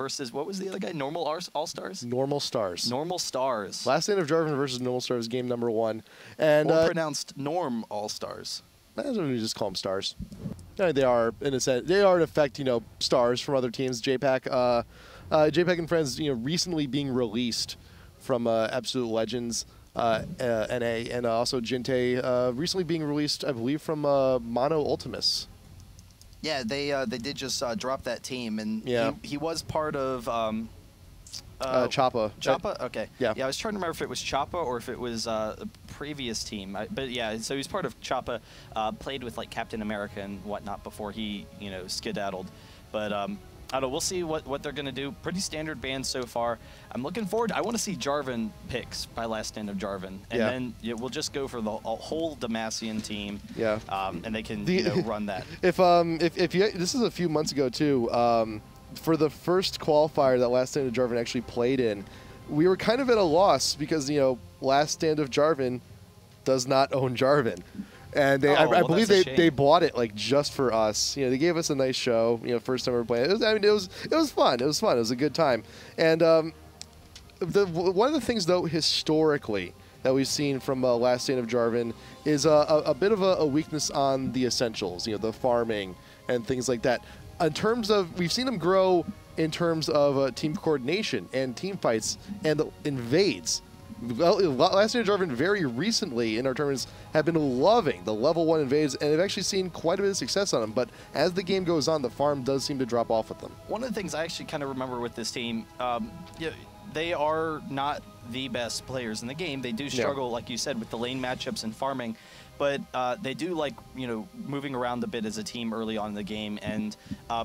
versus, what was the other guy? Normal All-Stars? Normal Stars. Normal Stars. Last Stand of Jarvan versus Normal Stars, game number 1. And or pronounced Norm All-Stars. That's what we just call them stars. They are, in a sense, they are in effect, stars from other teams. JPEG and Friends, recently being released from Absolute Legends NA, and also Jinte recently being released, I believe, from Mono Ultimus. Yeah, they did just drop that team, and he was part of Choppa. Choppa? Okay. Yeah. Yeah, I was trying to remember if it was Choppa or if it was a previous team. But yeah, so he's part of Choppa, played with like Captain America and whatnot before he, skedaddled. But I don't know, we'll see what they're going to do. Pretty standard band so far. I'm looking forward. I want to see Jarvan picks by Last Stand of Jarvan. And then we'll just go for the whole Demacian team. Yeah. And they can run that. If you, this is a few months ago too, for the first qualifier that Last Stand of Jarvan actually played in, we were kind of at a loss because, Last Stand of Jarvan does not own Jarvan. And they, I believe they bought it like just for us. They gave us a nice show. First time we were playing. It was fun. It was fun. It was a good time. And one of the things though historically that we've seen from Last Stand of Jarvan is a bit of a weakness on the essentials. The farming and things like that. In terms of, we've seen them grow in terms of team coordination and team fights and invades. Last Stand of Jarvan very recently in our tournaments have been loving the level 1 invades, and have actually seen quite a bit of success on them. But as the game goes on, the farm does seem to drop off with them. One of the things I actually kind of remember with this team, they are not the best players in the game. They do struggle, like you said, with the lane matchups and farming. But they do like, moving around a bit as a team early on in the game. And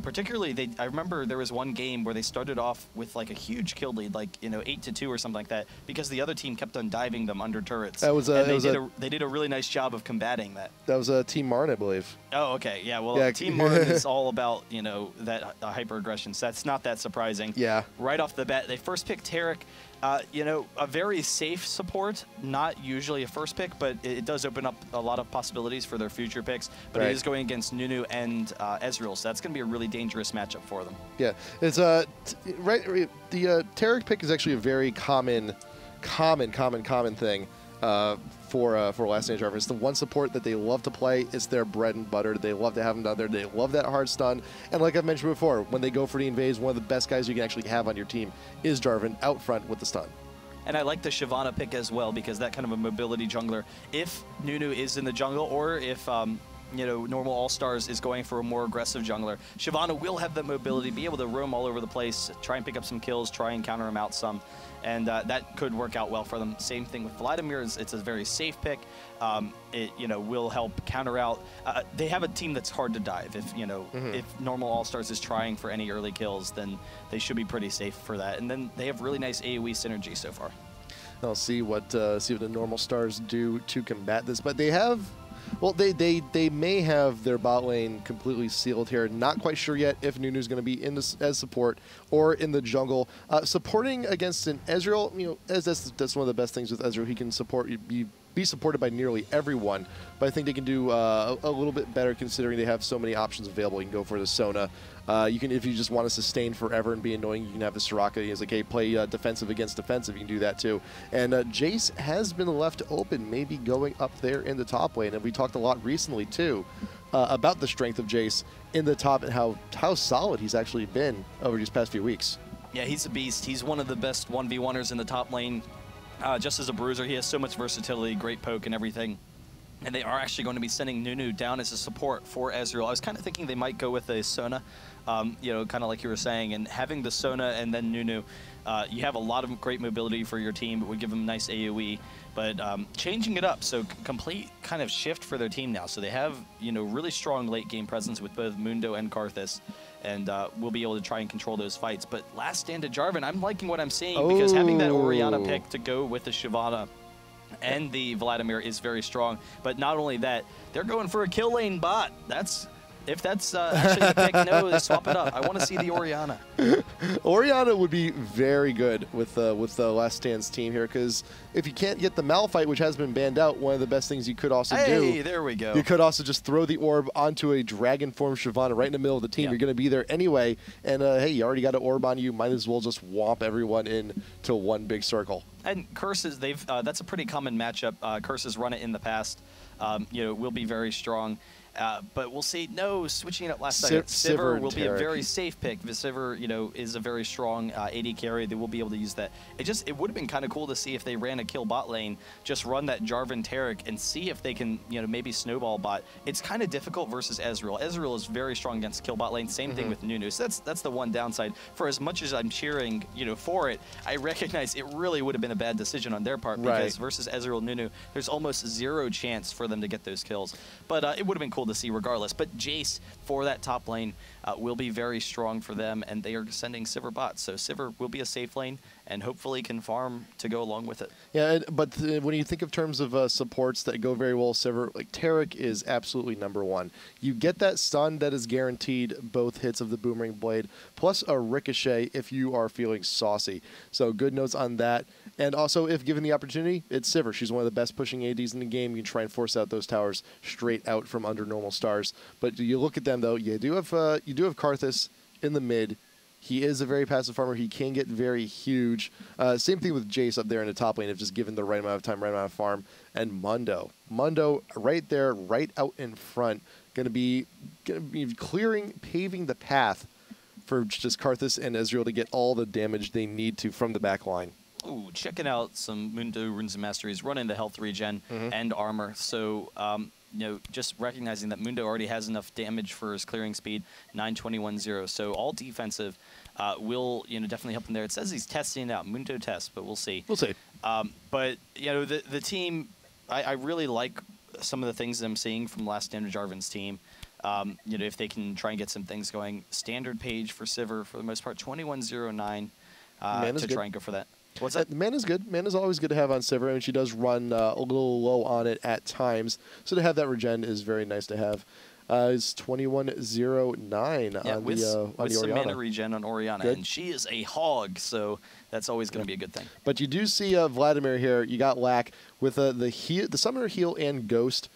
particularly, I remember there was one game where they started off with like a huge kill lead, like, 8-2 or something like that, because the other team kept on diving them under turrets. That was they did a really nice job of combating that. That was Team Martin, I believe. Oh, okay. Yeah, well, Team Martin is all about, that hyper-aggression, so that's not that surprising. Yeah. Right off the bat, they first picked Tarek. A very safe support, not usually a first pick, but it does open up a lot of possibilities for their future picks. But it is going against Nunu and Ezreal, so that's going to be a really dangerous matchup for them. Yeah, it's the Tarek pick is actually a very common thing for Last Stand of Jarvan. It's the one support that they love to play. It's their bread and butter. They love to have them down there. They love that hard stun. And like I've mentioned before, when they go for the invades, one of the best guys you can actually have on your team is Jarvan out front with the stun. And I like the Shyvana pick as well, because that kind of a mobility jungler, if Nunu is in the jungle, or if normal All-Stars is going for a more aggressive jungler, Shyvana will have that mobility, be able to roam all over the place, try and pick up some kills, try and counter him out some. And that could work out well for them. Same thing with Vladimir. It's a very safe pick. It will help counter out. They have a team that's hard to dive. If if normal All-Stars is trying for any early kills, then they should be pretty safe for that. And then they have really nice AoE synergy so far. I'll see what the normal Stars do to combat this, but they have. Well, they may have their bot lane completely sealed here. Not quite sure yet if Nunu's going to be in this as support or in the jungle. Supporting against an Ezreal, as that's one of the best things with Ezreal. He can be supported by nearly everyone, but I think they can do a little bit better considering they have so many options available. You can go for the Sona. You can, if you just want to sustain forever and be annoying, you can have the Soraka. He's like, hey, play defensive against defensive. You can do that too. And Jace has been left open, maybe going up there in the top lane. And we talked a lot recently too about the strength of Jace in the top and how solid he's actually been over these past few weeks. Yeah, he's a beast. He's one of the best 1v1ers in the top lane. Just as a bruiser, he has so much versatility, great poke and everything. And they are actually going to be sending Nunu down as a support for Ezreal. I was kind of thinking they might go with a Sona, kind of like you were saying. And having the Sona and then Nunu, you have a lot of great mobility for your team. It would give them nice AoE. But changing it up, so complete kind of shift for their team now. So they have, really strong late game presence with both Mundo and Karthus. And we'll be able to try and control those fights. But Last Stand of Jarvan, I'm liking what I'm seeing because having that Orianna pick to go with the Shyvana and the Vladimir is very strong. But not only that, they're going for a kill lane bot. That's If that's actually the pick, no, swap it up. I want to see the Orianna. Orianna would be very good with the Last Stand's team here, because if you can't get the Malphite, which has been banned out, one of the best things you could also do. Hey, there we go. You could also just throw the orb onto a dragon form Shyvana right in the middle of the team. Yeah. You're going to be there anyway, and hey, you already got an orb on you. Might as well just womp everyone into one big circle. And Curses, that's a pretty common matchup. Curses run it in the past. Will be very strong. But we'll see. No, switching it up last second. Sivir will be a very safe pick. Sivir, is a very strong AD carry. They will be able to use that. It would have been kind of cool to see if they ran a kill bot lane, just run that Jarvan Taric and see if they can, maybe snowball bot. It's kind of difficult versus Ezreal. Ezreal is very strong against kill bot lane. Same thing with Nunu. So that's the one downside. For as much as I'm cheering, for it, I recognize it really would have been a bad decision on their part because versus Ezreal Nunu, there's almost zero chance for them to get those kills. But it would have been cool to see regardless. But Jace for that top lane will be very strong for them, and they are sending Sivir bots. So Sivir will be a safe lane and hopefully can farm to go along with it. Yeah, but when you think of terms of supports that go very well, Sivir, like Taric is absolutely #1. You get that stun that is guaranteed both hits of the Boomerang Blade, plus a ricochet if you are feeling saucy. So good notes on that. And also, if given the opportunity, it's Sivir. She's one of the best pushing ADs in the game. You can try and force out those towers straight out from under normal stars. But you look at them, though, you do have Karthus in the mid. He is a very passive farmer. He can get very huge. Same thing with Jace up there in the top lane, if just given the right amount of time, right amount of farm. And Mundo right there, right out in front, gonna be paving the path for just Karthus and Ezreal to get all the damage they need to from the back line. Ooh, checking out some Mundo Runes and Masteries, running the health regen and armor. So, just recognizing that Mundo already has enough damage for his clearing speed, 921-0. So all defensive will, definitely help him there. It says he's testing it out, Mundo test, but we'll see. We'll see. But, the team, I really like some of the things that I'm seeing from Last Stand of Jarvan's team. If they can try and get some things going. Standard page for Sivir, for the most part, 2109 to try and go for that. What's that? Mana's good. Mana's always good to have on Sivir. I mean, she does run a little low on it at times. So to have that regen is very nice to have. It's 2109 on with the some Orianna. mana regen on Orianna, and she is a hog, so that's always going to be a good thing. But you do see Vladimir here. You got Lack with the Summoner Heal and Ghost.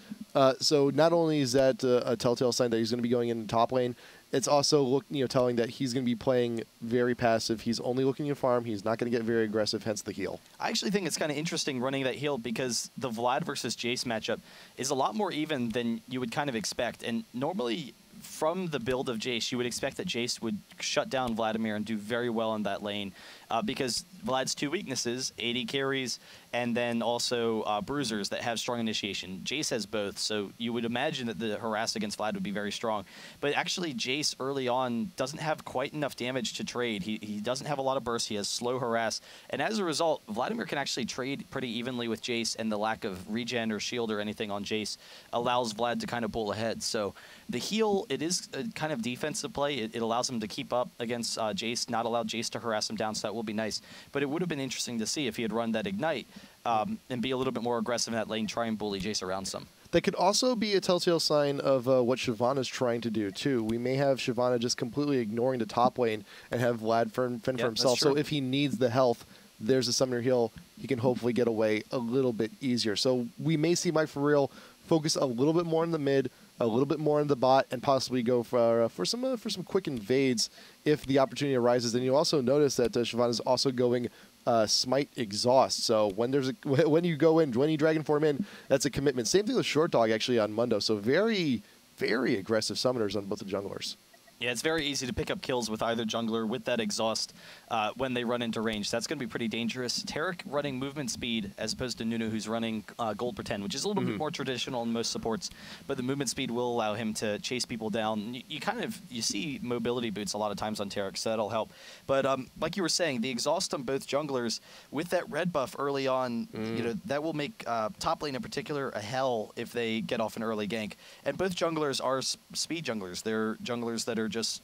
So not only is that a telltale sign that he's going to be going in the top lane, it's also telling that he's going to be playing very passive. He's only looking to farm. He's not going to get very aggressive, hence the heal. I actually think it's kind of interesting running that heal because the Vlad versus Jace matchup is a lot more even than you would kind of expect. And normally, from the build of Jace, you would expect that Jace would shut down Vladimir and do very well in that lane because Vlad's two weaknesses, AD carries, and then also bruisers that have strong initiation. Jace has both, so you would imagine that the harass against Vlad would be very strong. But actually, Jace early on doesn't have quite enough damage to trade. He doesn't have a lot of burst. He has slow harass. And as a result, Vladimir can actually trade pretty evenly with Jace, and the lack of regen or shield or anything on Jace allows Vlad to kind of pull ahead. So the heal, it is a kind of defensive play. It allows him to keep up against Jace, not allow Jace to harass him down, so that will be nice. But it would have been interesting to see if he had run that Ignite and be a little bit more aggressive in that lane, try and bully Jace around some. That could also be a telltale sign of what Shyvana's trying to do, too. We may have Shyvana just completely ignoring the top lane and have Vlad fend for himself. So if he needs the health, there's a Summoner Heal. He can hopefully get away a little bit easier. So we may see Mike for real focus a little bit more in the mid, a little bit more in the bot, and possibly go for some quick invades if the opportunity arises. And you'll also notice that Shyvana is also going Smite Exhaust. So when you go in, when you Dragon Form in, that's a commitment. Same thing with Short Dog actually on Mundo. So very, very aggressive summoners on both the junglers. Yeah, it's very easy to pick up kills with either jungler with that exhaust when they run into range. That's going to be pretty dangerous. Taric running movement speed as opposed to Nunu, who's running gold pretend, which is a little bit more traditional in most supports. But the movement speed will allow him to chase people down. You see mobility boots a lot of times on Taric, so that'll help. But like you were saying, the exhaust on both junglers with that red buff early on, that will make top lane in particular a hell if they get off an early gank. And both junglers are speed junglers. They're junglers that are just,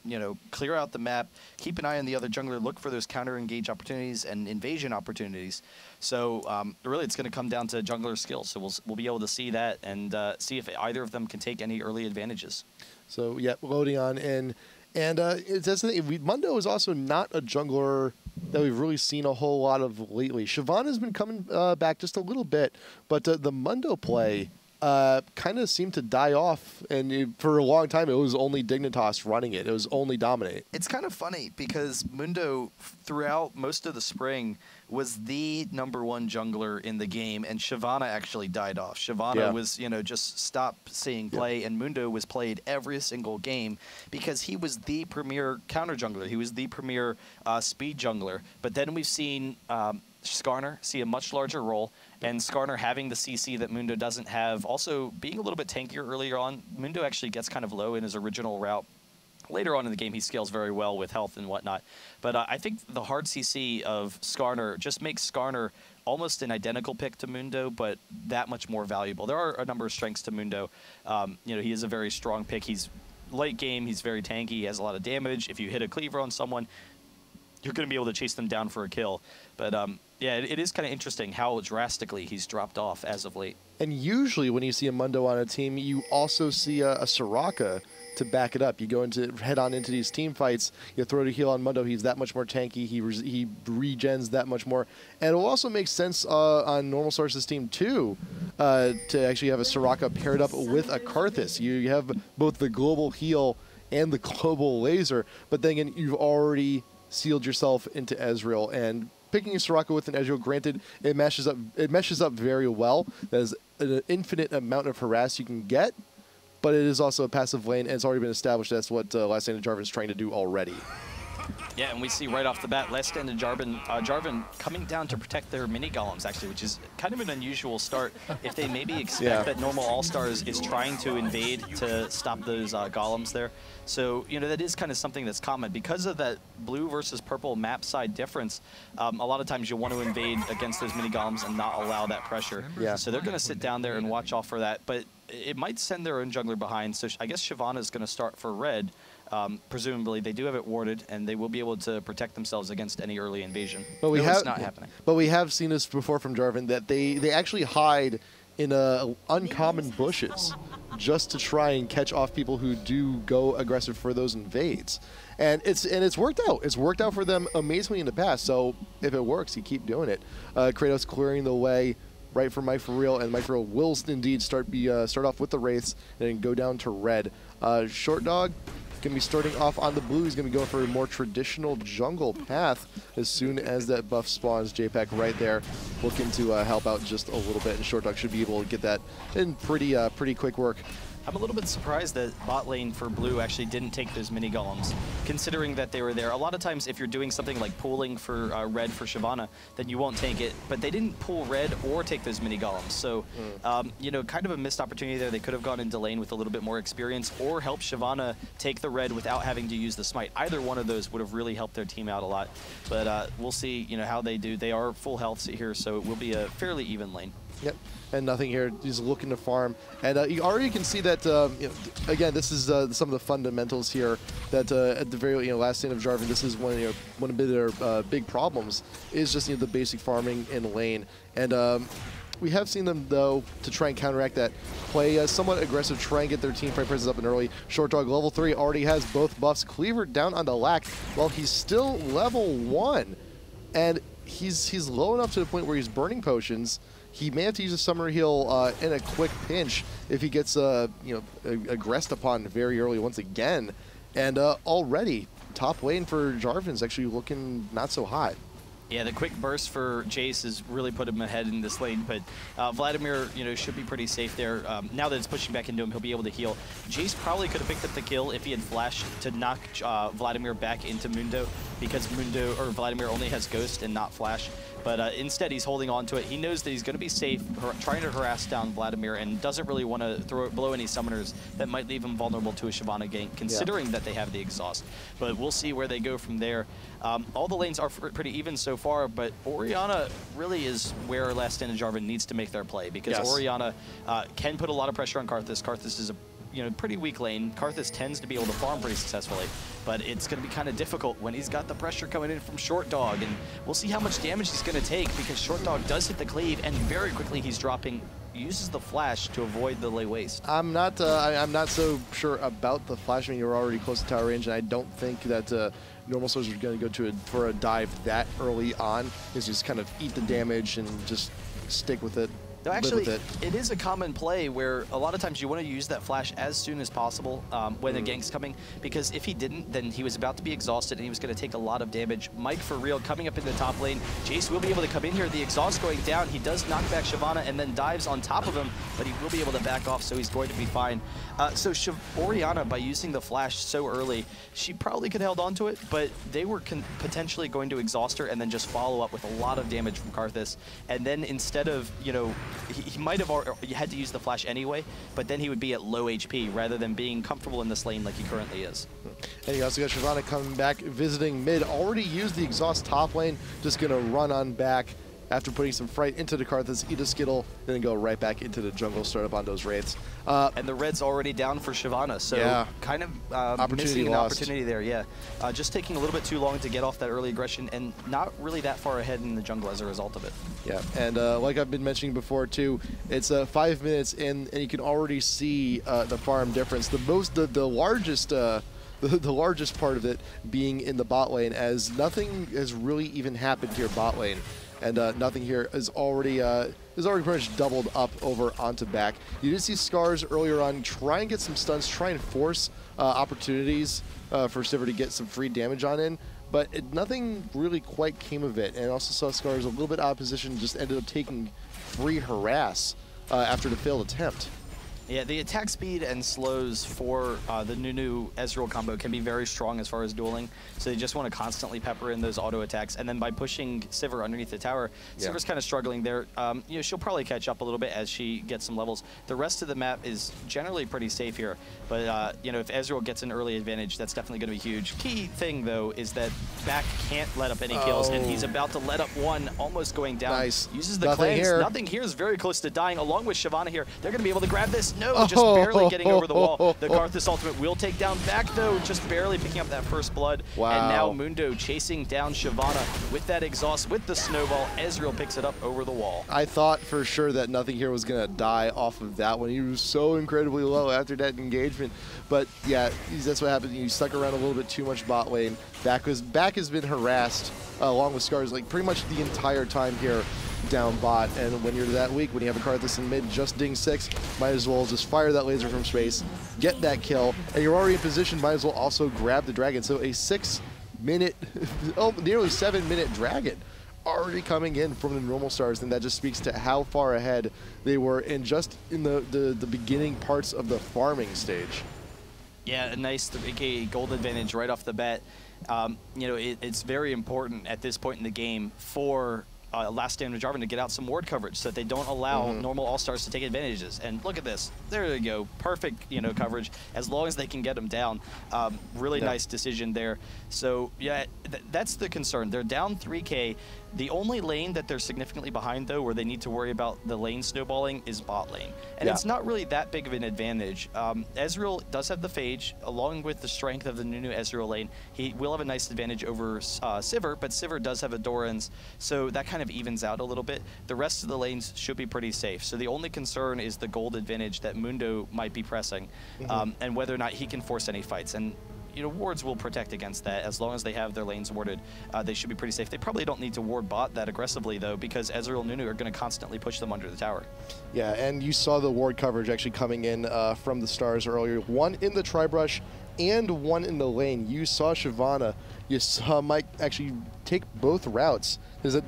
clear out the map, keep an eye on the other jungler, look for those counter-engage opportunities and invasion opportunities. So really it's going to come down to jungler skills. So we'll be able to see that and see if either of them can take any early advantages. So yeah, loading on in. And that's the thing. Mundo is also not a jungler that we've really seen a whole lot of lately. Siobhan has been coming back just a little bit, but the Mundo play kind of seemed to die off. And for a long time, it was only Dignitas running it. It was only Dominate. It's kind of funny because Mundo, throughout most of the spring, was the #1 jungler in the game, and Shyvana actually died off. Shyvana was, just stopped seeing play, and Mundo was played every single game because he was the premier counter jungler. He was the premier speed jungler. But then we've seen Skarner see a much larger role, and Skarner having the CC that Mundo doesn't have, also being a little bit tankier earlier on. Mundo actually gets kind of low in his original route. Later on in the game, he scales very well with health and whatnot. But I think the hard CC of Skarner just makes Skarner almost an identical pick to Mundo, but that much more valuable. There are a number of strengths to Mundo. He is a very strong pick. He's late game. He's very tanky. He has a lot of damage. If you hit a cleaver on someone, you're going to be able to chase them down for a kill. But yeah, it is kind of interesting how drastically he's dropped off as of late. And usually when you see a Mundo on a team, you also see a Soraka to back it up. You go into head on into these team fights, you throw the heal on Mundo, he's that much more tanky, he regens that much more. And it will also make sense on Normal Source's team too, to actually have a Soraka paired up with a Karthus. You have both the global heal and the global laser, but then again, you've already sealed yourself into Ezreal, and picking a Soraka with an Ezreal, granted, it meshes up very well. There's an infinite amount of harass you can get, but it is also a passive lane, and it's already been established that's what Last Stand of Jarvan is trying to do already. Yeah, and we see right off the bat, Last Stand of Jarvan coming down to protect their mini golems, actually, which is kind of an unusual start. If they maybe expect that normal All-Stars is trying to invade to stop those golems there. So, that is kind of something that's common. Because of that blue versus purple map side difference, a lot of times you'll want to invade against those mini golems and not allow that pressure. Yeah. So they're going to sit down there and watch off for that. But it might send their own jungler behind. So I guess Shyvana is going to start for red. Presumably, they do have it warded, and they will be able to protect themselves against any early invasion. But it's not happening. But we have seen this before from Jarvan, that they actually hide in uncommon bushes just to try and catch off people who do go aggressive for those invades. And it's worked out. It's worked out for them amazingly in the past. So if it works, you keep doing it. Kratos clearing the way right for Mike For Real, and Mike For Real will indeed start off with the Wraiths and then go down to red. Short Dog going to be starting off on the blue. He's going to be going for a more traditional jungle path as soon as that buff spawns. JPEG right there looking to help out just a little bit, and Short Dog should be able to get that in pretty quick work. I'm a little bit surprised that bot lane for blue actually didn't take those mini golems, considering that they were there. A lot of times, if you're doing something like pooling for red for Shyvana, then you won't take it. But they didn't pool red or take those mini golems. So, kind of a missed opportunity there. They could have gone into lane with a little bit more experience, or help Shyvana take the red without having to use the smite. Either one of those would have really helped their team out a lot. But we'll see, how they do. They are full health here, so it will be a fairly even lane. Yep, and nothing here. He's looking to farm, and you already can see that. Again, this is some of the fundamentals here. That at the very Last Stand of Jarvan, this is one of their big problems is just the basic farming in lane, and we have seen them though to try and counteract that, play somewhat aggressive, try and get their team fight presence up and early. Short Dog level 3 already has both buffs. Cleaver down on the lack while he's still level 1, and he's low enough to the point where he's burning potions. He may have to use a summer heal in a quick pinch if he gets aggressed upon very early once again. And already, top lane for Jarvan is actually looking not so hot. Yeah, the quick burst for Jace has really put him ahead in this lane, but Vladimir, should be pretty safe there. Now that it's pushing back into him, he'll be able to heal. Jace probably could have picked up the kill if he had flashed to knock Vladimir back into Mundo, because Vladimir only has Ghost and not Flash. But instead, he's holding on to it. He knows that he's going to be safe, trying to harass down Vladimir, and doesn't really want to blow any summoners that might leave him vulnerable to a Shyvana gank, considering that they have the exhaust. But we'll see where they go from there. All the lanes are pretty even so far, but Orianna really is where Last Stand of Jarvan needs to make their play, because Orianna can put a lot of pressure on Karthus. Karthus is a pretty weak lane. Karthus tends to be able to farm pretty successfully, but it's going to be kind of difficult when he's got the pressure coming in from Short Dog, and we'll see how much damage he's going to take, because Short Dog does hit the cleave, and very quickly he's dropping uses the flash to avoid the lay waste. I'm not so sure about the flash. I mean, you're already close to tower range, and I don't think that normal stars are going to go for a dive that early on. Is just kind of eat the damage and just stick with it. No, actually, it is a common play where a lot of times you want to use that flash as soon as possible when the gank's coming, because if he didn't, then he was about to be exhausted and he was going to take a lot of damage. Mike for real coming up in the top lane. Jace will be able to come in here. The exhaust going down. He does knock back Shyvana and then dives on top of him, but he will be able to back off, so he's going to be fine. So Orianna, by using the flash so early, she probably could have held on to it, but they were potentially going to exhaust her and then just follow up with a lot of damage from Karthus. And then instead of, you know, he might have had to use the flash anyway, but then he would be at low HP rather than being comfortable in this lane like he currently is. And you also got Shyvana coming back, visiting mid. Already used the exhaust top lane, just going to run on back after putting some Fright into the Karthus, eat a Skittle, then go right back into the jungle, start up on those wraiths. And the red's already down for Shyvana, so yeah, kind of missing an opportunity there, yeah. Just taking a little bit too long to get off that early aggression and not really that far ahead in the jungle as a result of it. Yeah, and like I've been mentioning before too, it's 5 minutes in and you can already see the farm difference. The largest part of it being in the bot lane, as nothing has really even happened to your bot lane. And nothing here is already pretty much doubled up over onto back. You did see Scars earlier on try and get some stuns, try and force opportunities for Sivir to get some free damage on in, but nothing really quite came of it. And also saw Scars a little bit out of position, just ended up taking free harass after the failed attempt. Yeah, the attack speed and slows for the Nunu Ezreal combo can be very strong as far as dueling, so you just want to constantly pepper in those auto attacks. And then by pushing Sivir underneath the tower, yeah, Sivir's kind of struggling there. You know, she'll probably catch up a little bit as she gets some levels. The rest of the map is generally pretty safe here, but you know, if Ezreal gets an early advantage, that's definitely going to be huge. Key thing though is that back can't let up any kills, and he's about to let up one, almost going down. Nice. Uses the cleanse. Nothing here is very close to dying, along with Shyvana here. They're going to be able to grab this. No, just barely getting over the wall. The Karthus ultimate will take down back, though, just barely picking up that first blood. Wow. And now Mundo chasing down Shyvana with that exhaust, with the snowball. Ezreal picks it up over the wall. I thought for sure that nothing here was going to die off of that one. He was so incredibly low after that engagement. But yeah, that's what happened. You stuck around a little bit too much bot lane. Back has been harassed along with Scars like pretty much the entire time here down bot, and when you're that weak, when you have a Karthus in mid just ding 6, might as well just fire that laser from space, get that kill, and you're already in position, might as well also grab the dragon. So a 6-minute, nearly 7-minute dragon already coming in from the normal stars, and that just speaks to how far ahead they were in the beginning parts of the farming stage. Yeah, a nice gold advantage right off the bat. You know, it's very important at this point in the game for Last Stand of Jarvan to get out some ward coverage so that they don't allow normal all-stars to take advantages. And look at this. There you go. Perfect, you know, coverage as long as they can get them down. Really nice decision there. So, yeah, that's the concern. They're down 3K. The only lane that they're significantly behind, though, where they need to worry about the lane snowballing is bot lane. And it's not really that big of an advantage. Ezreal does have the Phage, along with the strength of the Nunu Ezreal lane. He will have a nice advantage over Sivir, but Sivir does have a Doran's, so that kind of evens out a little bit. The rest of the lanes should be pretty safe. So the only concern is the gold advantage that Mundo might be pressing, and whether or not he can force any fights. And you know, wards will protect against that. As long as they have their lanes warded, they should be pretty safe. They probably don't need to ward bot that aggressively, though, because Ezreal and Nunu are going to constantly push them under the tower. Yeah, and you saw the ward coverage actually coming in from the stars earlier. One in the tri-brush and one in the lane. You saw Shyvana. You saw Mike actually take both routes.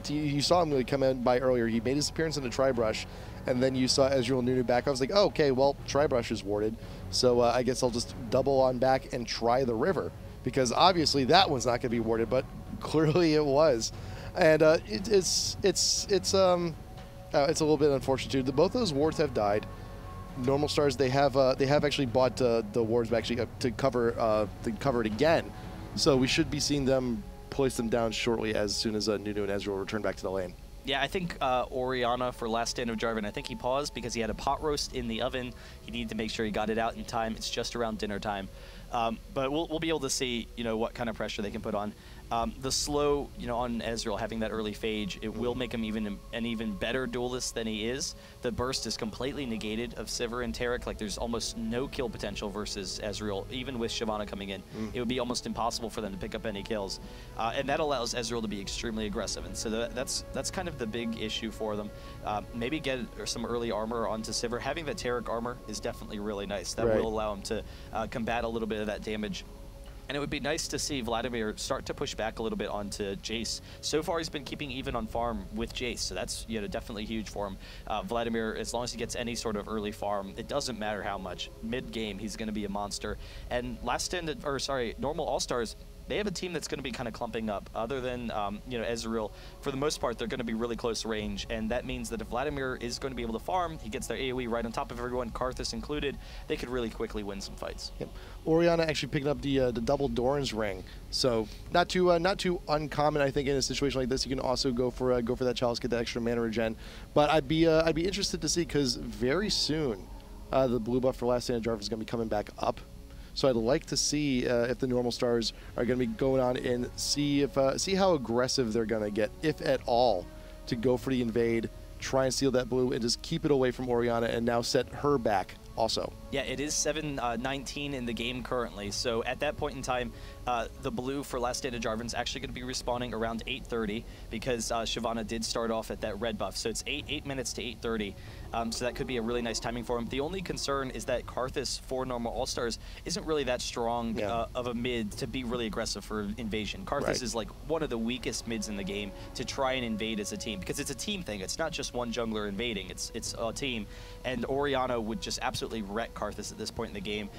You saw him really come in by earlier. He made his appearance in the tri-brush, and then you saw Ezreal and Nunu back. I was like, oh, okay, well, tri-brush is warded. So I guess I'll just double on back and try the river, because obviously that one's not going to be warded, but clearly it was, and it's a little bit unfortunate too. Both those wards have died. Normal stars, they have actually bought the wards actually to cover it again, so we should be seeing them place them down shortly as soon as Nunu and Ezreal return back to the lane. Yeah, I think Orianna for Last Stand of Jarvan, I think he paused because he had a pot roast in the oven. He needed to make sure he got it out in time. It's just around dinner time. But we'll be able to see, you know, what kind of pressure they can put on. The slow, on Ezreal having that early phage, it will make him an even better duelist than he is. The burst is completely negated of Sivir and Taric. Like, there's almost no kill potential versus Ezreal, even with Shyvana coming in. It would be almost impossible for them to pick up any kills. And that allows Ezreal to be extremely aggressive. And so that's kind of the big issue for them. Maybe get some early armor onto Sivir. Having that Taric armor is definitely really nice. That will allow him to combat a little bit of that damage. And it would be nice to see Vladimir start to push back a little bit onto Jace. So far, he's been keeping even on farm with Jace, so that's definitely huge for him. Vladimir, as long as he gets any sort of early farm, it doesn't matter how much. Mid-game, he's going to be a monster. And normal All-Stars, they have a team that's going to be kind of clumping up. Other than, Ezreal, for the most part, they're going to be really close range. And that means that if Vladimir is going to be able to farm, he gets their AoE right on top of everyone, Karthus included, they could really quickly win some fights. Yep. Orianna actually picking up the double Doran's ring. So not too uncommon, I think, in a situation like this. You can also go for that chalice, get that extra mana regen. But I'd be interested to see, because very soon the blue buff for Last Stand of Jarvan is going to be coming back up. So I'd like to see if the normal stars are going to be going on and see how aggressive they're going to get, if at all, to go for the invade, try and steal that blue, and just keep it away from Orianna, and now set her back also. Yeah, it is 7:19 in the game currently. So at that point in time, the blue for Last Stand of Jarvan is actually going to be respawning around 8:30 because Shyvana did start off at that red buff. So it's 8 minutes to 8:30. So that could be a really nice timing for him. The only concern is that Karthus for normal All-Stars isn't really that strong of a mid to be really aggressive for invasion. Karthus is like one of the weakest mids in the game to try and invade as a team, because it's a team thing. It's not just one jungler invading. It's a team. And Orianna would just absolutely wreck Karthus at this point in the game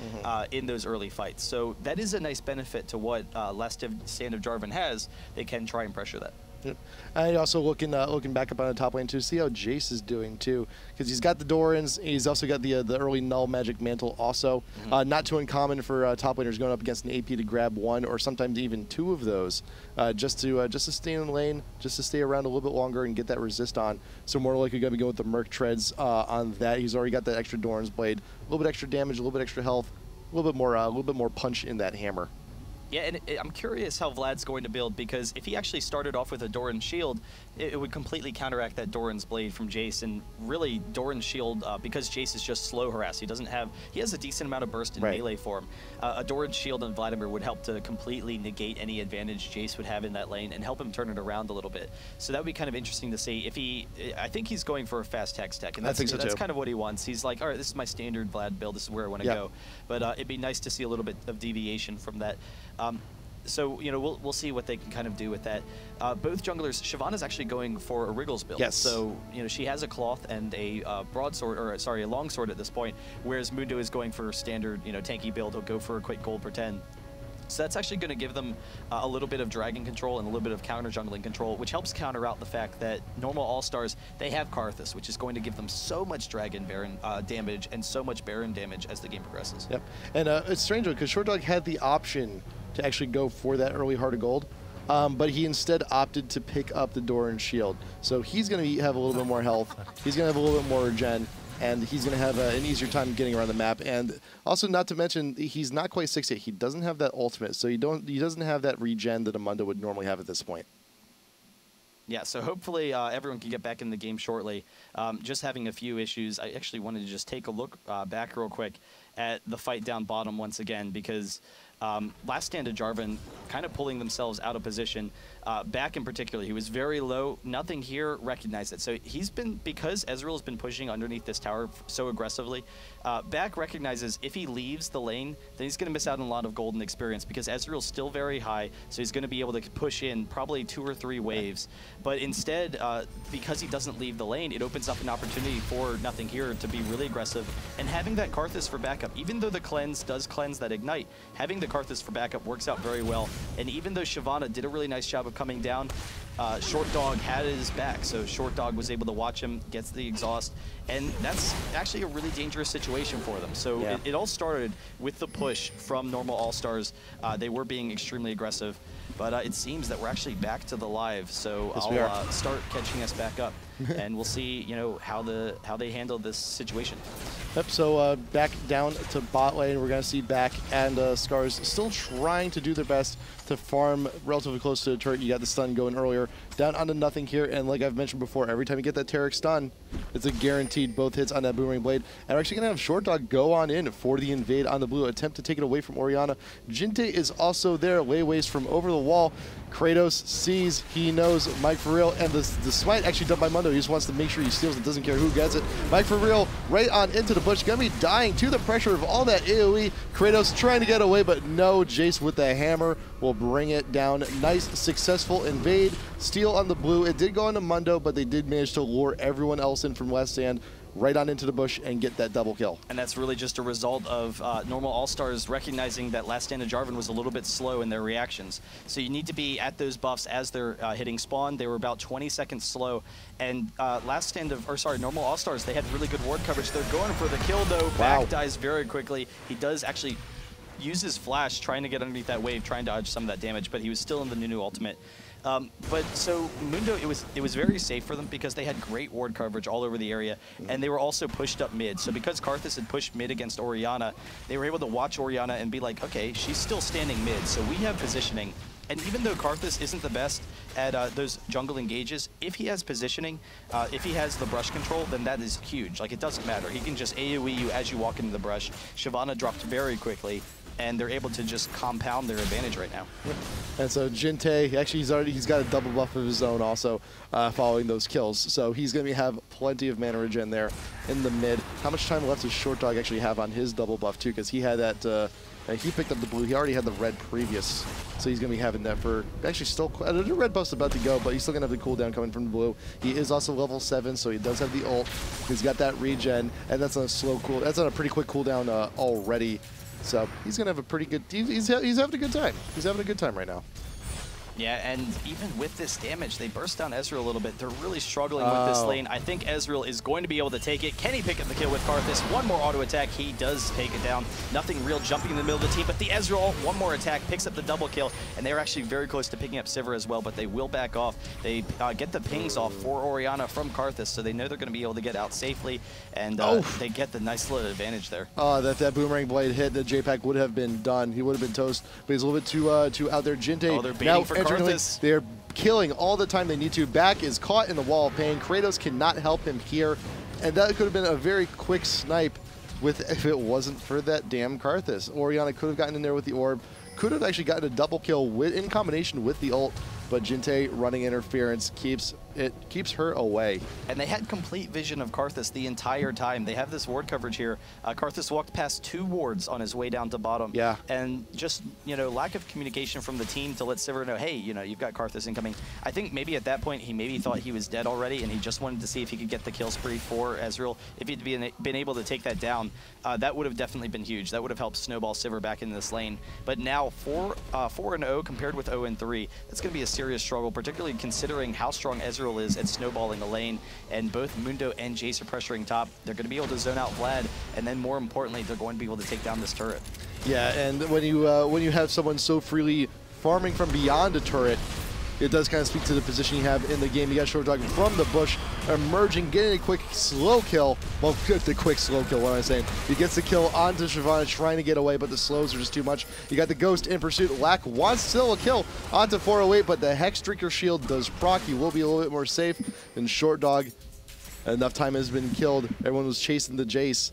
in those early fights. So that is a nice benefit to what Last Stand of Jarvan has. They can try and pressure that. Yep. And also looking back up on the top lane to see how Jace is doing too, because he's got the Dorans, he's also got the early null magic mantle also. Not too uncommon for top laners going up against an AP to grab one or sometimes even two of those, just to stay in the lane, just to stay around a little bit longer and get that resist on. So more likely going to be going with the Merc treads on that. He's already got that extra Doran's blade, a little bit extra damage, a little bit extra health, a little bit more punch in that hammer. Yeah, and I'm curious how Vlad's going to build, because if he actually started off with a Doran shield, it would completely counteract that Doran's blade from Jace. And really, Doran's shield, because Jace is just slow harass, he has a decent amount of burst in melee form. A Doran's shield on Vladimir would help to completely negate any advantage Jace would have in that lane and help him turn it around a little bit. So that would be kind of interesting to see. I think he's going for a fast hex tech, and that's kind of what he wants. He's like, all right, this is my standard Vlad build, this is where I want to go. But it'd be nice to see a little bit of deviation from that. So, we'll see what they can kind of do with that. Both junglers, Shyvana's actually going for a Wriggles build. Yes. So, she has a cloth and a broadsword, or sorry, a longsword at this point, whereas Mundo is going for a standard, tanky build. He'll go for a quick gold pretend. So that's actually going to give them a little bit of dragon control and a little bit of counter jungling control, which helps counter out the fact that normal All-Stars, they have Karthus, which is going to give them so much dragon Baron damage and so much Baron damage as the game progresses. Yep. And it's strange, because Short Dog had the option to actually go for that early Heart of Gold, but he instead opted to pick up the Doran shield. So he's going to have a little bit more health, he's going to have a little bit more regen, and he's going to have an easier time getting around the map. And also, not to mention, he's not quite 6 yet. He doesn't have that ultimate, so he doesn't have that regen that Amundo would normally have at this point. Yeah, so hopefully everyone can get back in the game shortly. Just having a few issues. I actually wanted to just take a look back real quick at the fight down bottom once again, because Last Stand of Jarvan kind of pulling themselves out of position. Back in particular, he was very low. Nothing here recognized it. So because Ezreal has been pushing underneath this tower so aggressively, Back recognizes if he leaves the lane, then he's going to miss out on a lot of golden experience, because Ezreal's still very high, so he's going to be able to push in probably 2 or 3 waves. But instead, because he doesn't leave the lane, it opens up an opportunity for Nothing Here to be really aggressive. And having that Karthus for backup, even though the cleanse does cleanse that ignite, having the Karthus for backup works out very well. And even though Shyvana did a really nice job of coming down, Short Dog had his back, so Short Dog was able to watch him, gets the exhaust, and that's actually a really dangerous situation for them. So it all started with the push from normal All-Stars. They were being extremely aggressive, but it seems that we're actually back to the live, so I'll start catching us back up, and we'll see, how they handle this situation. Yep, so back down to bot lane, we're going to see Back and Scars still trying to do their best to farm relatively close to the turret. You got the stun going earlier. Down onto nothing here, and like I've mentioned before, every time you get that Taric stun, it's a guaranteed both hits on that Boomerang Blade. And we're actually going to have Short Dog go on in for the invade on the blue, attempt to take it away from Orianna. Jinte is also there, layways from over the wall. Kratos sees, he knows Mike for real, and the smite actually done by Mundo. He just wants to make sure he steals it, doesn't care who gets it. Mike for real, right on into the bush, gonna be dying to the pressure of all that AoE. Kratos trying to get away, but no, Jace with the hammer will bring it down. Nice, successful invade, steal on the blue. It did go into Mundo, but they did manage to lure everyone else in from left stand right on into the bush and get that double kill. And that's really just a result of normal All-Stars recognizing that last stand of Jarvan was a little bit slow in their reactions. So you need to be at those buffs as they're hitting spawn. They were about 20 seconds slow. And normal All-Stars, they had really good ward coverage. They're going for the kill though. Wow. Back dies very quickly. He does actually use his flash trying to get underneath that wave, trying to dodge some of that damage, but he was still in the Nunu ultimate. But so Mundo, it was very safe for them because they had great ward coverage all over the area, and they were also pushed up mid. So because Karthus had pushed mid against Orianna, they were able to watch Orianna and be like, okay, she's still standing mid, so we have positioning. And even though Karthus isn't the best at those jungle engages, if he has positioning, if he has the brush control, then that is huge. Like, it doesn't matter. He can just AoE you as you walk into the brush. Shyvana dropped very quickly, and they're able to just compound their advantage right now. And so Jinte, actually he's got a double buff of his own also following those kills. So he's going to have plenty of mana regen there in the mid. How much time left does Short Dog actually have on his double buff too? Because he had that, he picked up the blue. He already had the red previous. So he's going to be having that for, actually still, the red buff's about to go, but he's still going to have the cooldown coming from the blue. He is also level 7, so he does have the ult. He's got that regen, and that's on a slow cool, that's on a pretty quick cooldown already. So he's gonna have a pretty good. He's having a good time. He's having a good time right now. Yeah, and even with this damage, they burst down Ezreal a little bit. They're really struggling with this lane. I think Ezreal is going to be able to take it. Can he pick up the kill with Karthus? One more auto attack. He does take it down. Nothing real jumping in the middle of the team, but the Ezreal, one more attack, picks up the double kill, and they're actually very close to picking up Sivir as well, but they will back off. They get the pings off for Orianna from Karthus, so they know they're going to be able to get out safely, and they get the nice little advantage there. Oh, that Boomerang Blade hit, the J-Pack would have been done. He would have been toast, but he's a little bit too out there. Jinte, oh, they're baiting for Karthus. They're killing all the time they need to. Back is caught in the wall of pain. Kratos cannot help him here, and that could have been a very quick snipe if it wasn't for that damn Karthus. Orianna could have gotten in there with the orb, could have actually gotten a double kill in combination with the ult, but Jinte running interference keeps her away. And they had complete vision of Karthus the entire time. They have this ward coverage here. Karthus walked past 2 wards on his way down to bottom. Yeah. And just, lack of communication from the team to let Sivir know, hey, you've got Karthus incoming. I think maybe at that point he maybe thought he was dead already, and he just wanted to see if he could get the kill spree for Ezreal. If he'd been able to take that down, that would have definitely been huge. That would have helped snowball Sivir back in this lane. But now 4-0 compared with 0-3, that's going to be a serious struggle, particularly considering how strong Ezreal is at snowballing a lane, and both Mundo and Jace are pressuring top. They're going to be able to zone out Vlad, and then more importantly, they're going to be able to take down this turret. Yeah, and when you have someone so freely farming from beyond a turret, it does kind of speak to the position you have in the game. You got Short Dog from the bush, emerging, getting a quick slow kill. Well, the quick slow kill, what am I saying? He gets the kill onto Shyvana, trying to get away, but the slows are just too much. You got the Ghost in pursuit. Lack wants still a kill onto 408, but the Hex Streaker shield does proc. He will be a little bit more safe than Short Dog. Enough time has been killed. Everyone was chasing the Jace.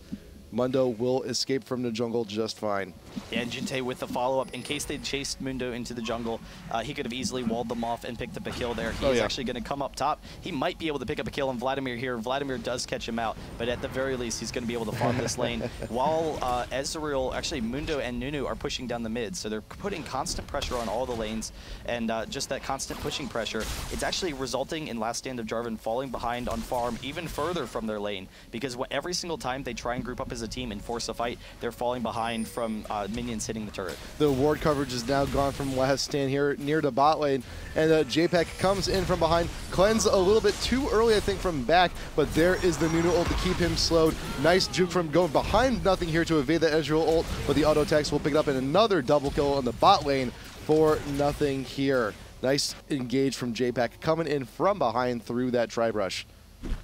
Mundo will escape from the jungle just fine. Yeah, and Jinte with the follow-up. In case they'd chased Mundo into the jungle, he could have easily walled them off and picked up a kill there. He's actually going to come up top. He might be able to pick up a kill on Vladimir here. Vladimir does catch him out, but at the very least, he's going to be able to farm this lane. While Ezreal, actually Mundo and Nunu are pushing down the mid, so they're putting constant pressure on all the lanes, and just that constant pushing pressure, it's actually resulting in last stand of Jarvan falling behind on farm even further from their lane, because every single time they try and group up as a team and force a fight, they're falling behind from minions hitting the turret. The ward coverage is now gone from last stand here near the bot lane, and JPEG comes in from behind, cleanse a little bit too early, I think, from back, but there is the Nunu ult to keep him slowed. Nice juke from going behind nothing here to evade the Ezreal ult, but the auto attacks will pick it up, and another double kill on the bot lane for nothing here. Nice engage from JPEG coming in from behind through that tri-brush.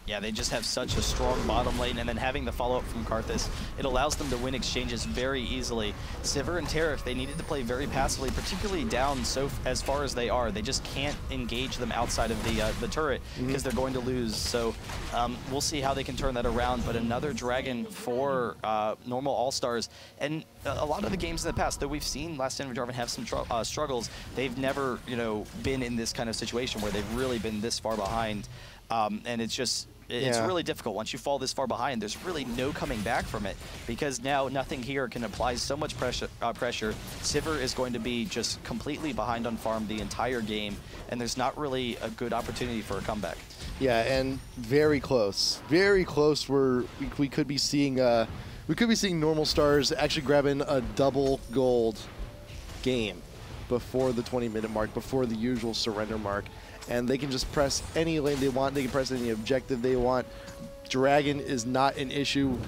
Yeah, they just have such a strong bottom lane, and then having the follow-up from Karthus, it allows them to win exchanges very easily. Sivir and Taric, they needed to play very passively, particularly down as far as they are. They just can't engage them outside of the turret because they're going to lose. So we'll see how they can turn that around. But another Dragon for normal All-Stars. And a lot of the games in the past, though we've seen Last Stand of Jarvan have some struggles, they've never, been in this kind of situation where they've really been this far behind. And it's just... It's really difficult. Once you fall this far behind, there's really no coming back from it, because now nothing here can apply so much pressure. Sivir is going to be just completely behind on farm the entire game, and there's not really a good opportunity for a comeback. Yeah, and very close. Very close where we could be seeing normal stars actually grabbing a double gold game before the 20-minute mark, before the usual surrender mark. And they can just press any lane they want. They can press any objective they want. Dragon is not an issue.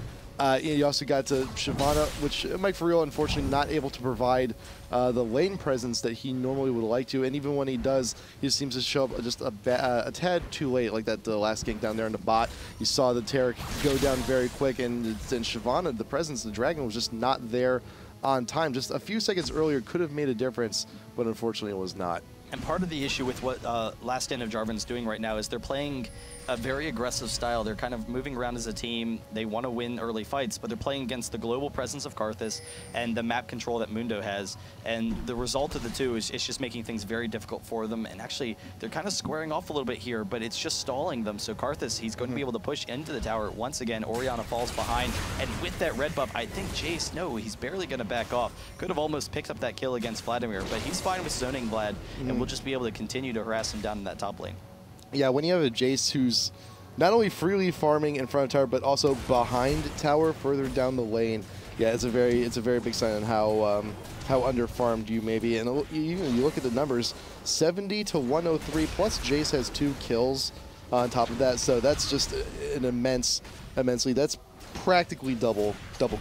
You also got to Shyvana, which Mike For Real, unfortunately, not able to provide the lane presence that he normally would like to. And even when he does, he seems to show up just a tad too late, like that the last gank down there in the bot. You saw the Taric go down very quick, and Shyvana, the presence of the Dragon was just not there on time. Just a few seconds earlier could have made a difference, but unfortunately it was not. And part of the issue with what Last Stand of Jarvan's doing right now is they're playing a very aggressive style. They're kind of moving around as a team. They want to win early fights, but they're playing against the global presence of Karthus and the map control that Mundo has. And the result of the two is it's just making things very difficult for them. And actually, they're kind of squaring off a little bit here, but it's just stalling them. So Karthus, he's going to be able to push into the tower. Once again, Orianna falls behind. And with that red buff, I think Jace, no, he's barely going to back off. Could have almost picked up that kill against Vladimir, but he's fine with zoning Vlad, and we'll just be able to continue to harass him down in that top lane. Yeah, when you have a Jace who's not only freely farming in front of tower, but also behind tower, further down the lane, yeah, it's a very big sign on how underfarmed you may be. And you look at the numbers, 70 to 103, plus Jace has 2 kills on top of that, so that's just an immensely, that's practically double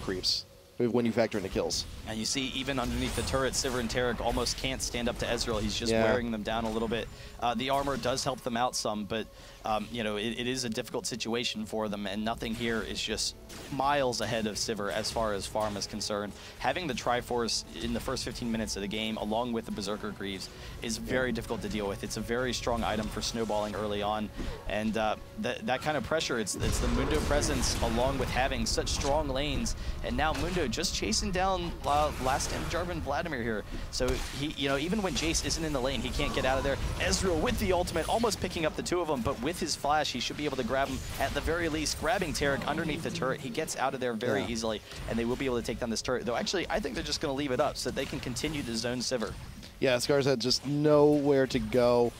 creeps when you factor in the kills. And you see, even underneath the turret, Sivir and Taric almost can't stand up to Ezreal. He's just wearing them down a little bit. The armor does help them out some, but it is a difficult situation for them, and nothing here is just miles ahead of Sivir as far as farm is concerned. Having the Triforce in the first 15 minutes of the game, along with the Berserker Greaves, is very difficult to deal with. It's a very strong item for snowballing early on, and that kind of pressure, it's the Mundo presence, along with having such strong lanes, and now Mundo just chasing down Last Stand of Jarvan Vladimir here. So he, even when Jace isn't in the lane, he can't get out of there. Ezreal with the ultimate, almost picking up the two of them, but with his flash, he should be able to grab him at the very least. Grabbing Taric underneath the turret, he gets out of there very easily, and they will be able to take down this turret. Though actually, I think they're just going to leave it up so that they can continue to zone Sivir. Yeah, Scars had just nowhere to go.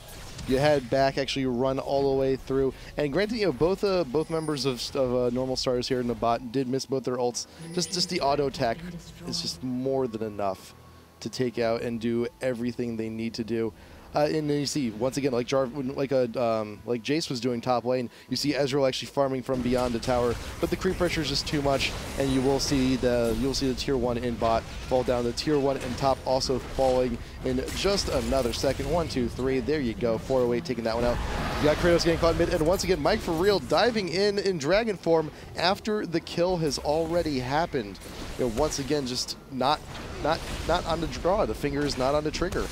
You had back actually run all the way through, and granted, both members of normal stars here in the bot did miss both their ults. Just the auto attack is just more than enough to take out and do everything they need to do. And then you see, once again, like Jace was doing top lane, you see Ezreal actually farming from beyond the tower, but the creep pressure is just too much, and you see the tier 1 in bot fall down. The tier 1 in top also falling in just another second. 1, 2, 3. There you go. 408 taking that one out. You got Kratos getting caught mid, and once again, Mike For Real diving in dragon form after the kill has already happened. Once again, just not on the draw. The finger is not on the trigger.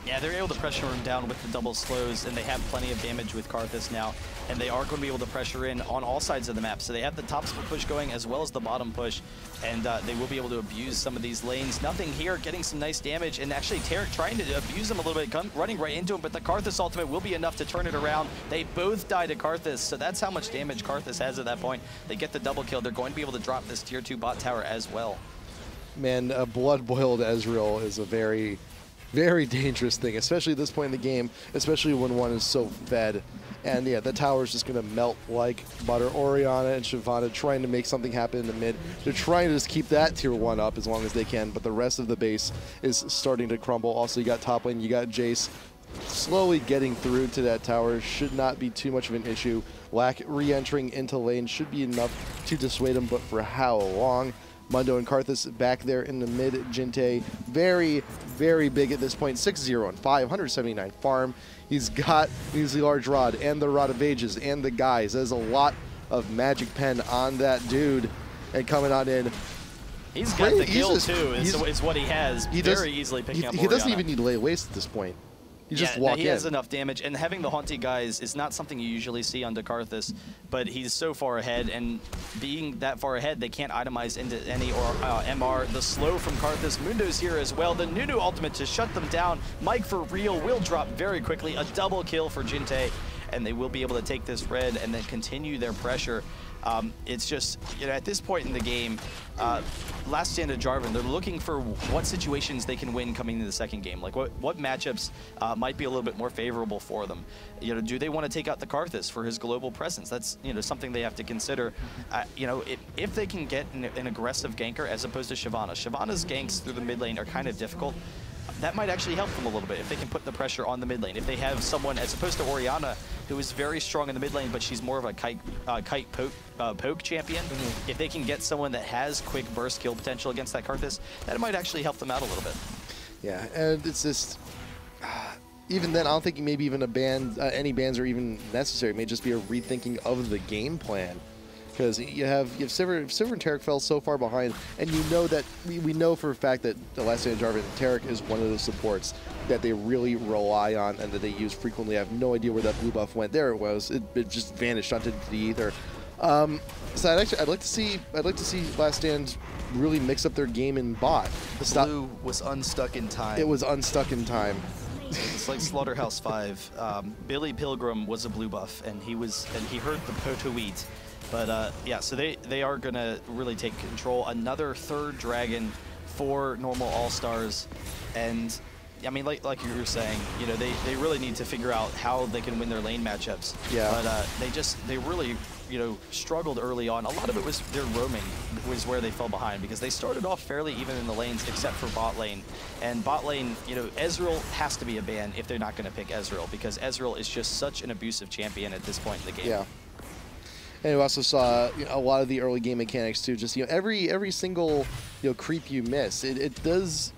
Yeah, they're able to pressure him down with the double slows, and they have plenty of damage with Karthus now, and they are going to be able to pressure in on all sides of the map. So they have the top split push going as well as the bottom push, and they will be able to abuse some of these lanes. Nothing here, getting some nice damage, and actually Taric trying to abuse him a little bit, running right into him, but the Karthus ultimate will be enough to turn it around. They both die to Karthus, so that's how much damage Karthus has at that point. They get the double kill. They're going to be able to drop this tier 2 bot tower as well. Man, a blood-boiled Ezreal is a very dangerous thing, especially at this point in the game, especially when one is so fed. And yeah, the tower is just going to melt like butter. Orianna and Shyvana trying to make something happen in the mid. They're trying to just keep that tier 1 up as long as they can, but the rest of the base is starting to crumble. Also, you got top lane, you got Jace slowly getting through to that tower. Should not be too much of an issue. Lack re-entering into lane should be enough to dissuade him, but for how long? Mundo and Karthus back there in the mid. Jinte very, very big at this point. 6-0 and 579 farm. He's got the large rod and the rod of ages and the guys. There's a lot of magic pen on that dude. And coming on in. He's got the kill too, is what he has. Very easily picking up He doesn't even need lay waste at this point. You just walk in. He has enough damage, and having the Haunty guys is not something you usually see under Karthus, but he's so far ahead, and being that far ahead, they can't itemize into any or MR. The slow from Karthus, Mundo's here as well. The Nunu ultimate to shut them down. Mike for real will drop very quickly. A double kill for Jinte, and they will be able to take this red and then continue their pressure. It's just, at this point in the game, last stand of Jarvan, they're looking for what situations they can win coming into the second game. Like what matchups might be a little bit more favorable for them. Do they want to take out the Karthus for his global presence? That's something they have to consider. If they can get an aggressive ganker as opposed to Shyvana. Shyvana's ganks through the mid lane are kind of difficult. That might actually help them a little bit if they can put the pressure on the mid lane. If they have someone, as opposed to Orianna, who is very strong in the mid lane, but she's more of a kite poke champion. If they can get someone that has quick burst kill potential against that Karthus, that might actually help them out a little bit. Yeah, and it's just, even then, I don't think maybe even a ban, any bans are even necessary. It may just be a rethinking of the game plan. Because you have Sivir and Taric fell so far behind, and you know that we know for a fact that the last stand of Jarvan, Taric is one of those supports that they really rely on and that they use frequently. I have no idea where that blue buff went. There it was. It just vanished onto the ether. So I'd like to see Last Stand really mix up their game in bot. Blue was unstuck in time. It was unstuck in time. It's like Slaughterhouse 5. Billy Pilgrim was a blue buff, and he heard the Potoweet. But yeah, so they are gonna really take control. Another third dragon for normal all-stars, and I mean, like you were saying, they really need to figure out how they can win their lane matchups. Yeah. But they really struggled early on. A lot of it was their roaming was where they fell behind, because they started off fairly even in the lanes except for bot lane. And bot lane, Ezreal has to be a ban if they're not going to pick Ezreal, because Ezreal is just such an abusive champion at this point in the game. Yeah. And we also saw a lot of the early game mechanics too. Just every single creep you miss, it does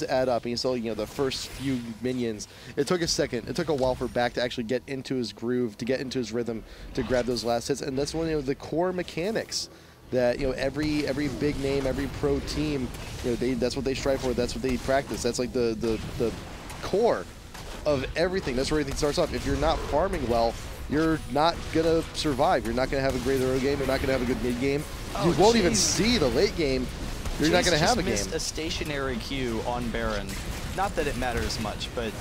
add up. And you saw the first few minions. It took a second. It took a while for Back to actually get into his groove, to get into his rhythm, to grab those last hits. And that's one of the core mechanics that every big name, every pro team, that's what they strive for. That's what they practice. That's like the core of everything. That's where everything starts off. If you're not farming well, you're not going to survive. You're not going to have a great early game. You're not going to have a good mid game. You won't even see the late game. You're not going to have a game. Missed a stationary Q on Baron. Not that it matters much, but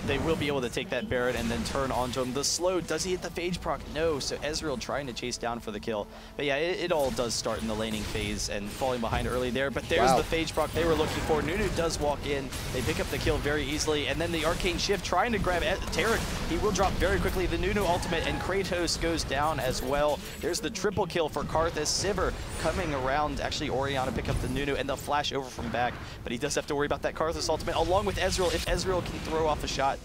they will be able to take that Baron and then turn onto him. The slow, does he hit the phage proc? No, so Ezreal trying to chase down for the kill. But yeah, it all does start in the laning phase and falling behind early there. But there's the phage proc they were looking for. Nunu does walk in. They pick up the kill very easily. And then the Arcane Shift trying to grab Taric. He will drop very quickly. The Nunu ultimate, and Kratos goes down as well. There's the triple kill for Karthus. Sivir coming around. Actually, Orianna pick up the Nunu and the flash over from Back. But he does have to worry about that Karthus ultimate along with Ezreal. If Ezreal can throw off a shot,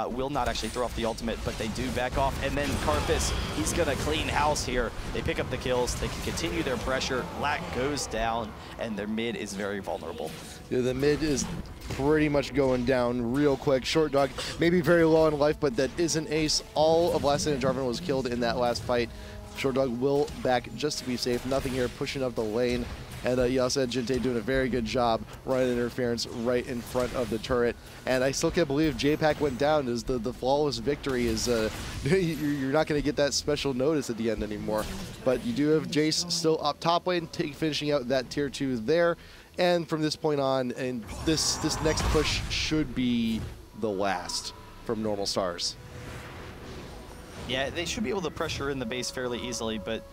will not actually throw off the ultimate, but they do back off. And then Karthus, he's going to clean house here. They pick up the kills. They can continue their pressure. Black goes down, and their mid is very vulnerable. Yeah, the mid is pretty much going down real quick. Short Dog, maybe very low in life, but that is an ace. All of last stand Jarvan was killed in that last fight. Short Dog will back just to be safe. Nothing here, pushing up the lane. And you also had Jinte doing a very good job running interference right in front of the turret. And I still can't believe J-Pack went down. As the flawless victory is, you're not going to get that special notice at the end anymore. But you do have Jace still up top lane, finishing out that tier 2 there. And from this point on, and this next push should be the last from normal stars. Yeah, they should be able to pressure in the base fairly easily, but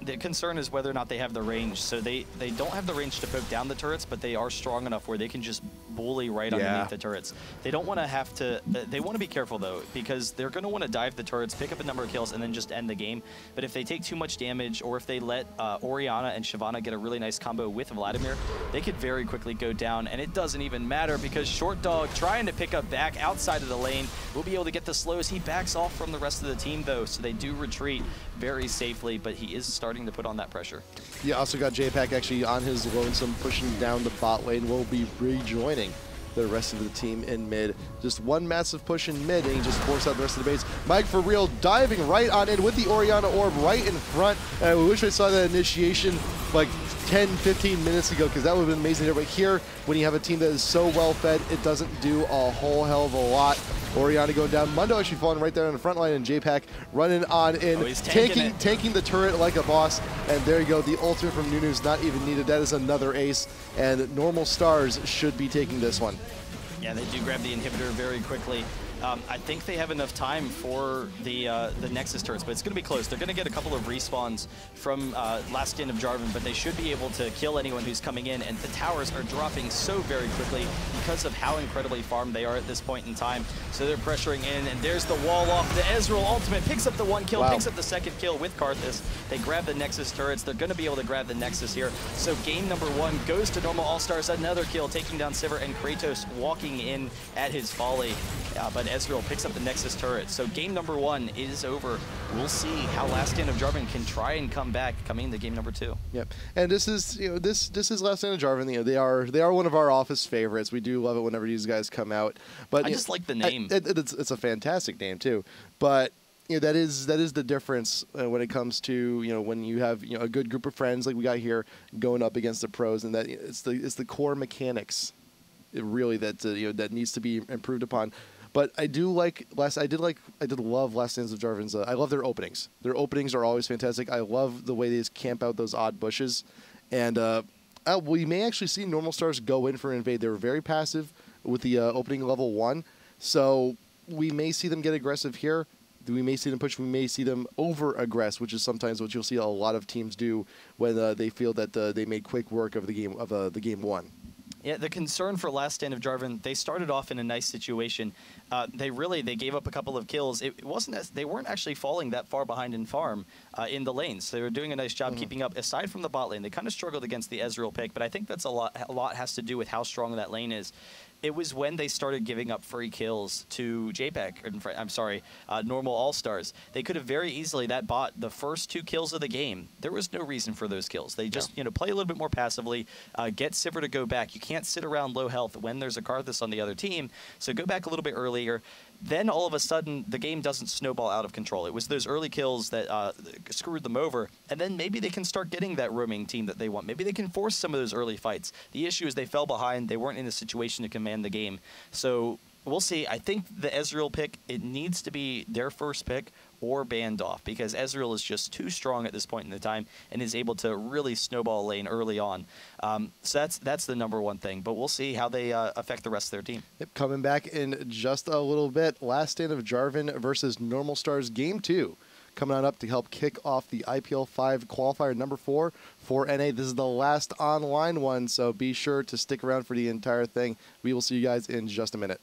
the concern is whether or not they have the range. So they don't have the range to poke down the turrets, but they are strong enough where they can just bully right underneath the turrets. They don't want to have to, they want to be careful though, because they're going to want to dive the turrets, pick up a number of kills, and then just end the game. But if they take too much damage, or if they let Orianna and Shyvana get a really nice combo with Vladimir, they could very quickly go down, and it doesn't even matter, because Short Dog trying to pick up Back outside of the lane will be able to get the slows. He backs off from the rest of the team though, so they do retreat very safely, but he is starting to put on that pressure. Yeah, also got JPack actually on his lonesome, pushing down the bot lane. Will be rejoining the rest of the team in mid. Just one massive push in mid, and he just forced out the rest of the base. Mike for real, diving right on in with the Orianna Orb right in front. And we wish I saw that initiation like 10, 15 minutes ago, because that would have been amazing. But here, when you have a team that is so well fed, it doesn't do a whole hell of a lot. Orianna going down. Mundo actually falling right there on the front line, and JPack running on in, tanking the turret like a boss. And there you go. The ultimate from Nunu's not even needed. That is another ace, and Normal Stars should be taking this one. Yeah, they do grab the inhibitor very quickly. I think they have enough time for the Nexus turrets, but it's going to be close. They're going to get a couple of respawns from last stand of Jarvan, but they should be able to kill anyone who's coming in, and the towers are dropping so very quickly because of how incredibly farmed they are at this point in time. So they're pressuring in, and there's the wall off. The Ezreal ultimate picks up the 1 kill, picks up the 2nd kill with Karthus. They grab the Nexus turrets. They're going to be able to grab the Nexus here. So game number 1 goes to Normal All-Stars. Another kill, taking down Sivir, and Kratos walking in at his folly. But Ezreal picks up the Nexus turret. So game number 1 is over. We'll see how Last Stand of Jarvan can try and come back coming into game number 2. Yep. And this is, you know, this is Last Stand of Jarvan. You know, they are one of our office favorites. We do love it whenever these guys come out. But I just like the name. It's a fantastic name too. But you know, that is the difference when it comes to, you know, when you have, you know, a good group of friends like we got here going up against the pros, and that it's the core mechanics, really, that you know, that needs to be improved upon. But I do like I did love Last Stands of Jarvan's. I love their openings. Their openings are always fantastic. I love the way they just camp out those odd bushes, and we may actually see Normal Stars go in for an invade. They were very passive with the opening level 1, so we may see them get aggressive here. We may see them push. We may see them over-aggress, which is sometimes what you'll see a lot of teams do when they feel that they made quick work of the game 1. Yeah, the concern for Last Stand of Jarvan, they started off in a nice situation. They gave up a couple of kills. It wasn't they weren't actually falling that far behind in farm in the lanes. They were doing a nice job keeping up. Aside from the bot lane, they kind of struggled against the Ezreal pick, but I think that's a lot has to do with how strong that lane is. It was when they started giving up free kills to JPEG, I'm sorry, Normal All-Stars. They could have very easily, that bot, the first 2 kills of the game, there was no reason for those kills. They just, you know, play a little bit more passively, get Sivir to go back. You can't sit around low health when there's a Karthus on the other team, so go back a little bit earlier. Then all of a sudden, the game doesn't snowball out of control. It was those early kills that screwed them over, and then maybe they can start getting that roaming team that they want. Maybe they can force some of those early fights. The issue is they fell behind. They weren't in a situation to command the game. So we'll see. I think the Ezreal pick, it needs to be their first pick or banned off, because Ezreal is just too strong at this point in the time and is able to really snowball lane early on. So that's the number 1 thing, but we'll see how they affect the rest of their team. Yep, coming back in just a little bit, Last Stand of Jarvan versus Normal Stars game 2. Coming on up to help kick off the IPL5 qualifier number 4 for NA. This is the last online one, so be sure to stick around for the entire thing. We will see you guys in just a minute.